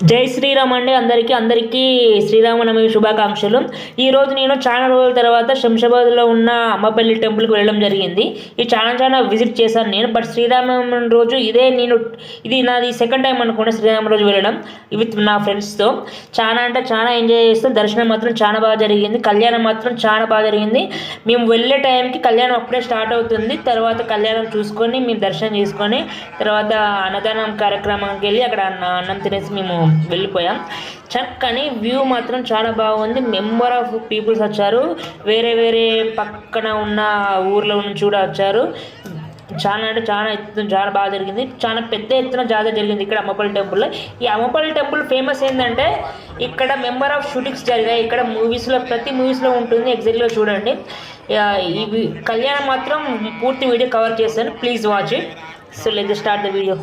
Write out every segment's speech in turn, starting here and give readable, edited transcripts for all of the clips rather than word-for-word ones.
జై శ్రీరామ్ అండి అందరికీ శ్రీరామనవమి శుభాకాంక్షలు। ఈరోజు నేను చాలా రోజుల తర్వాత శంషాబాద్లో ఉన్న అమ్మపల్లి టెంపుల్కి వెళ్ళడం జరిగింది। ఈ చాలా విజిట్ చేశాను నేను। బట్ శ్రీరామనవమి రోజు ఇది నాది సెకండ్ టైం అనుకోండి శ్రీరామ రోజు వెళ్ళడం విత్ నా ఫ్రెండ్స్తో। చాలా ఎంజాయ్ చేస్తాం। దర్శనం మాత్రం చాలా బాగా జరిగింది, కళ్యాణం మాత్రం చాలా బాగా జరిగింది। మేము వెళ్ళే టైంకి కళ్యాణం అప్పుడే స్టార్ట్ అవుతుంది। తర్వాత కళ్యాణం చూసుకొని మేము దర్శనం చేసుకొని తర్వాత అన్నదానం కార్యక్రమానికి వెళ్ళి అక్కడ అన్నం తినేసి మేము వెళ్ళిపోయాం। చక్కని వ్యూ మాత్రం చాలా బాగుంది। నెంబర్ ఆఫ్ పీపుల్స్ వచ్చారు, వేరే పక్కన ఉన్న ఊర్లో నుంచి కూడా వచ్చారు। చాలా బాగా జరిగింది। చాలా పెద్ద ఎత్తున జాతర జరిగింది ఇక్కడ అమ్మపల్లి టెంపుల్లో। ఈ అమ్మపల్లి టెంపుల్ ఫేమస్ ఏంటంటే ఇక్కడ మెంబర్ ఆఫ్ షూటింగ్స్ జరిగాయి। ఇక్కడ ప్రతి మూవీస్లో ఉంటుంది, ఎగ్జాక్ట్గా చూడండి। ఈ కళ్యాణం మాత్రం పూర్తి వీడియో కవర్ చేశాను, please watch it. So let start the video.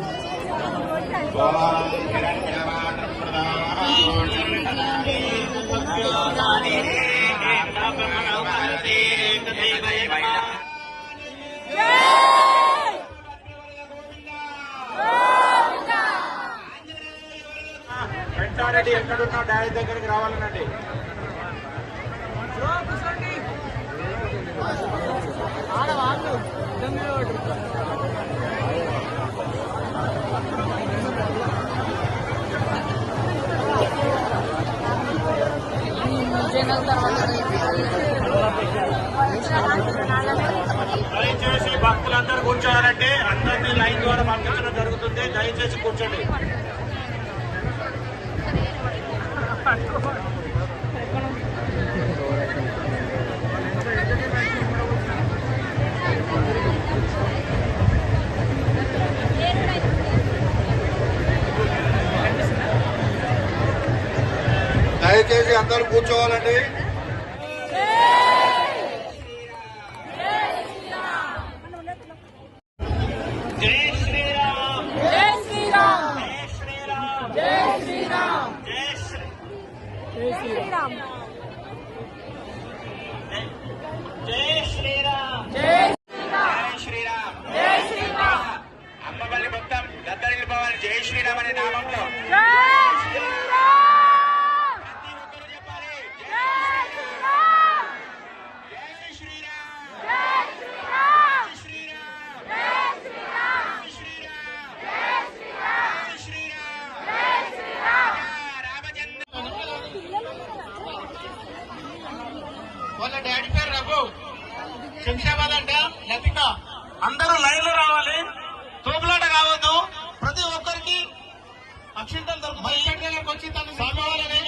Ventareddy ఎక్కడున్నా డాడీ దగ్గరికి రావాలనండి। దయచేసి భక్తులందరూ కూర్చోవాలంటే అందరినీ లైన్ ద్వారా పంపించడం జరుగుతుంది, దయచేసి కూర్చోండి। దయచేసి అందరూ కూర్చోవాలండి। అమ్మపల్లి మొత్తం గద్దరిల్లిపోవాలి జై శ్రీరామ్ అనే నామంలో। వాళ్ళ డాడీ పేరు రఘు, శంషాబాద్ అంట లతిక। అందరూ లైన్ లో రావాలి, తోపులాట కావద్దు। ప్రతి ఒక్కరికి అక్షింతలు దొరుకుతాయి, వచ్చి తను స్వామివారిని